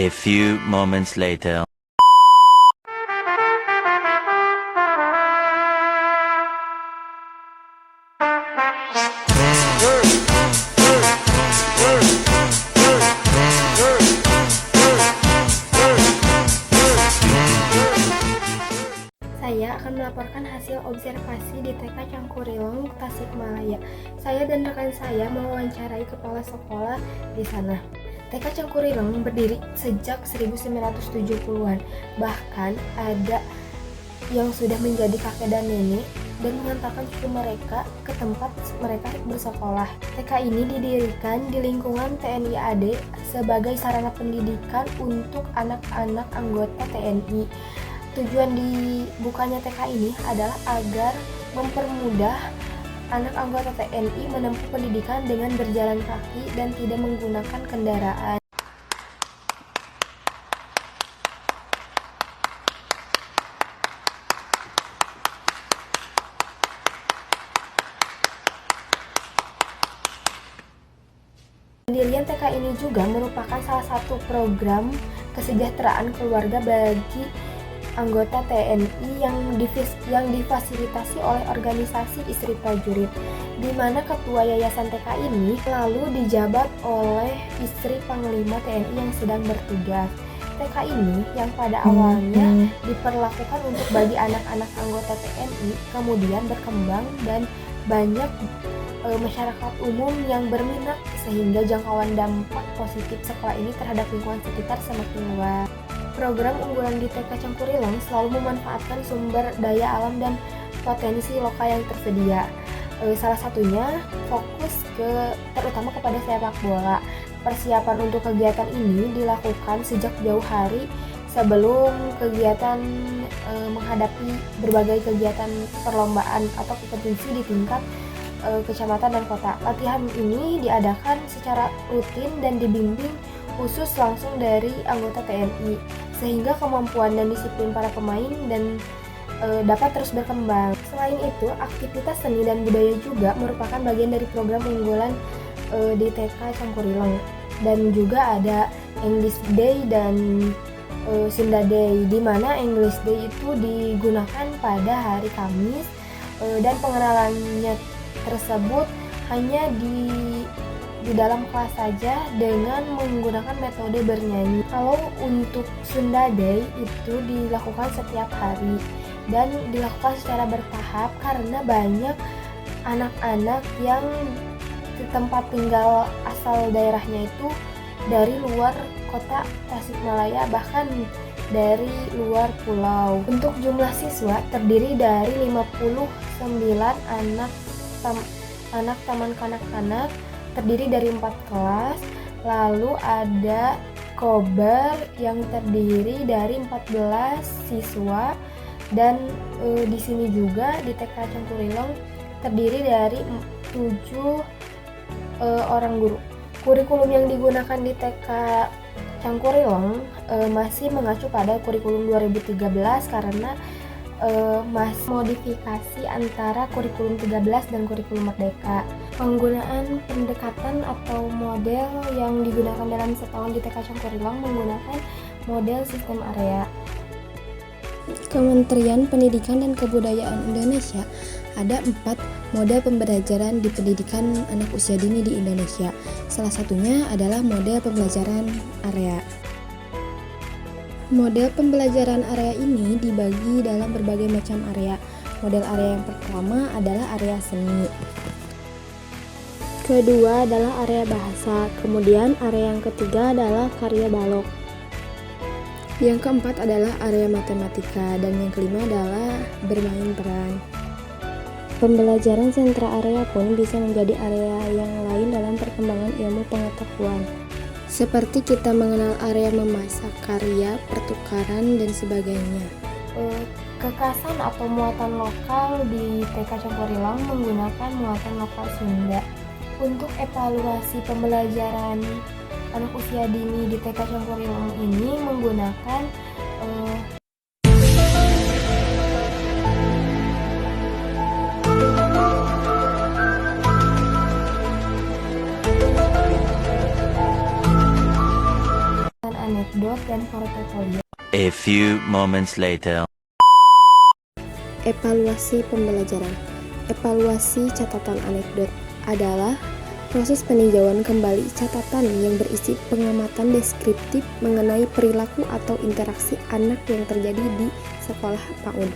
A few moments later. Saya akan melaporkan hasil observasi di TK Cangkurileng, Tasikmalaya. Saya dan rekan saya mewawancarai kepala sekolah di sana. TK Cangkurileng berdiri sejak 1970-an. Bahkan ada yang sudah menjadi kakek dan nenek dan mengantarkan cucu mereka ke tempat mereka bersekolah. TK ini didirikan di lingkungan TNI AD sebagai sarana pendidikan untuk anak-anak anggota TNI. Tujuan dibukanya TK ini adalah agar mempermudah anak anggota TNI menempuh pendidikan dengan berjalan kaki dan tidak menggunakan kendaraan. Pendirian TK ini juga merupakan salah satu program kesejahteraan keluarga bagi anggota TNI yang difasilitasi oleh organisasi istri prajurit, di mana ketua yayasan TK ini lalu dijabat oleh istri Panglima TNI yang sedang bertugas. TK ini yang pada awalnya diperlakukan untuk bagi anak-anak anggota TNI, kemudian berkembang dan banyak masyarakat umum yang berminat sehingga jangkauan dampak positif sekolah ini terhadap lingkungan sekitar semakin luas. Program unggulan di TK Cangkurileng selalu memanfaatkan sumber daya alam dan potensi lokal yang tersedia. Salah satunya fokus terutama kepada sepak bola. Persiapan untuk kegiatan ini dilakukan sejak jauh hari sebelum kegiatan menghadapi berbagai kegiatan perlombaan atau kompetisi di tingkat kecamatan dan kota. Latihan ini diadakan secara rutin dan dibimbing khusus langsung dari anggota TNI, sehingga kemampuan dan disiplin para pemain dapat terus berkembang. Selain itu, aktivitas seni dan budaya juga merupakan bagian dari program unggulan di TK Cangkurileng. Dan juga ada English Day dan Sunda Day, di mana English Day itu digunakan pada hari Kamis dan pengenalannya tersebut hanya di dalam kelas saja dengan menggunakan metode bernyanyi. Kalau untuk Sunda Day itu dilakukan setiap hari dan dilakukan secara bertahap karena banyak anak-anak yang di tempat tinggal asal daerahnya itu dari luar kota Tasikmalaya, bahkan dari luar pulau. Untuk jumlah siswa terdiri dari 59 anak taman kanak-kanak, terdiri dari 4 kelas. Lalu ada kober yang terdiri dari 14 siswa, dan di sini juga di TK Cangkurileng terdiri dari 7 orang guru. Kurikulum yang digunakan di TK Cangkurileng masih mengacu pada kurikulum 2013 karena masih modifikasi antara kurikulum 13 dan kurikulum Merdeka. Penggunaan pendekatan atau model yang digunakan dalam setahun di TK Cangkurileng menggunakan model sistem area. Kementerian Pendidikan dan Kebudayaan Indonesia ada 4 model pembelajaran di pendidikan anak usia dini di Indonesia. Salah satunya adalah model pembelajaran area. Model pembelajaran area ini dibagi dalam berbagai macam area. Model area yang pertama adalah area seni. Kedua adalah area bahasa. Kemudian area yang ketiga adalah karya balok. Yang keempat adalah area matematika, dan yang kelima adalah bermain peran. Pembelajaran sentra area pun bisa menjadi area yang lain dalam perkembangan ilmu pengetahuan. Seperti kita mengenal area memasak, karya, pertukaran, dan sebagainya. Kekasan atau muatan lokal di TK Cangkurileng menggunakan muatan lokal Sunda. Untuk evaluasi pembelajaran anak usia dini di TK Cangkurileng ini menggunakan anekdot dan portofolio. A few moments later. Evaluasi pembelajaran. Evaluasi catatan anekdot adalah proses peninjauan kembali catatan yang berisi pengamatan deskriptif mengenai perilaku atau interaksi anak yang terjadi di sekolah PAUD.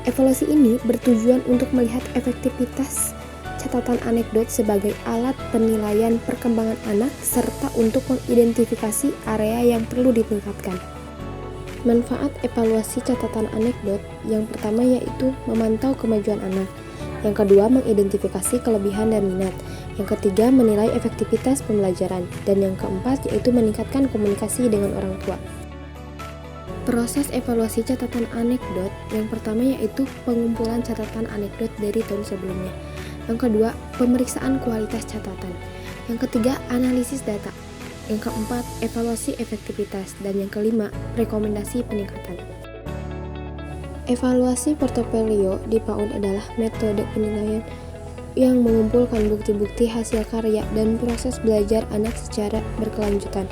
Evaluasi ini bertujuan untuk melihat efektivitas catatan anekdot sebagai alat penilaian perkembangan anak serta untuk mengidentifikasi area yang perlu ditingkatkan. Manfaat evaluasi catatan anekdot yang pertama yaitu memantau kemajuan anak, yang kedua mengidentifikasi kelebihan dan minat, yang ketiga menilai efektivitas pembelajaran, dan yang keempat yaitu meningkatkan komunikasi dengan orang tua. Proses evaluasi catatan anekdot yang pertama yaitu pengumpulan catatan anekdot dari tahun sebelumnya, yang kedua pemeriksaan kualitas catatan, yang ketiga analisis data, yang keempat evaluasi efektivitas, dan yang kelima rekomendasi peningkatan. Evaluasi portofolio di PAUD adalah metode penilaian yang mengumpulkan bukti-bukti hasil karya dan proses belajar anak secara berkelanjutan.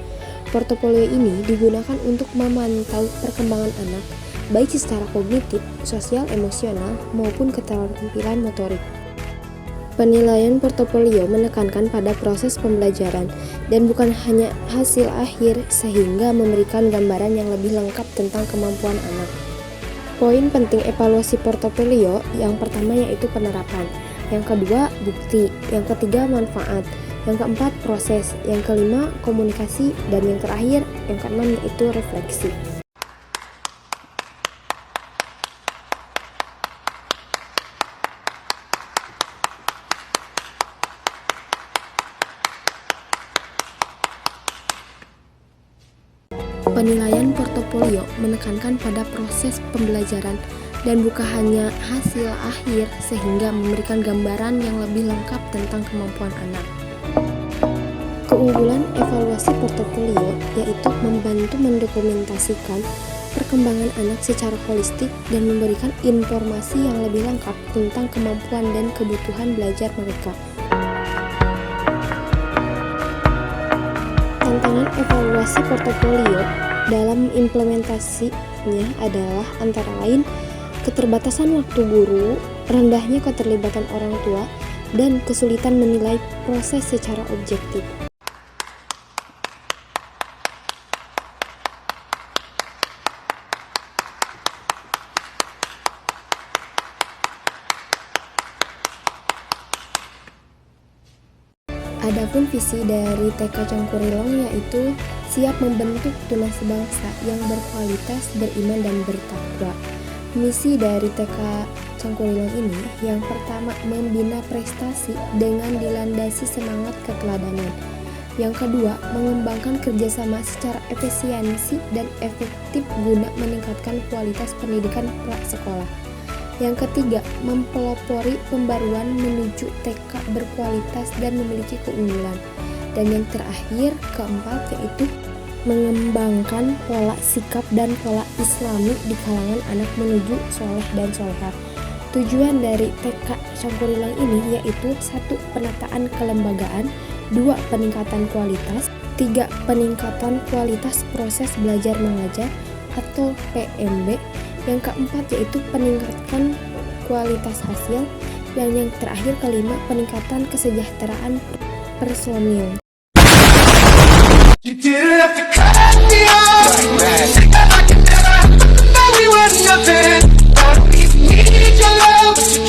Portofolio ini digunakan untuk memantau perkembangan anak, baik secara kognitif, sosial, emosional, maupun keterampilan motorik. Penilaian portofolio menekankan pada proses pembelajaran dan bukan hanya hasil akhir, sehingga memberikan gambaran yang lebih lengkap tentang kemampuan anak. Poin penting evaluasi portofolio yang pertama yaitu penerapan, yang kedua bukti, yang ketiga manfaat, yang keempat proses, yang kelima komunikasi, dan yang terakhir yang keenam yaitu refleksi. Penilaian portofolio menekankan pada proses pembelajaran dan bukan hanya hasil akhir, sehingga memberikan gambaran yang lebih lengkap tentang kemampuan anak. Keunggulan evaluasi portofolio yaitu membantu mendokumentasikan perkembangan anak secara holistik dan memberikan informasi yang lebih lengkap tentang kemampuan dan kebutuhan belajar mereka. Tantangan evaluasi portofolio dalam implementasinya adalah antara lain keterbatasan waktu guru, rendahnya keterlibatan orang tua, dan kesulitan menilai proses secara objektif. Adapun visi dari TK Cangkurilong yaitu siap membentuk tunas bangsa yang berkualitas, beriman, dan bertakwa. Misi dari TK Cangkurilong ini yang pertama membina prestasi dengan dilandasi semangat keteladanan. Yang kedua, mengembangkan kerjasama secara efisiensi dan efektif guna meningkatkan kualitas pendidikan prasekolah. Yang ketiga, mempelopori pembaruan menuju TK berkualitas dan memiliki keunggulan. Dan yang terakhir, keempat, yaitu mengembangkan pola sikap dan pola islami di kalangan anak menuju soleh dan solehah. Tujuan dari TK Cangkurilong ini yaitu 1. Penataan kelembagaan, 2. Peningkatan kualitas, 3. Peningkatan kualitas proses belajar mengajar atau PMB, yang keempat yaitu peningkatan kualitas hasil, dan yang terakhir kelima peningkatan kesejahteraan personil. You didn't have to cut me off. I can never know we were nothing. I don't need your love, but you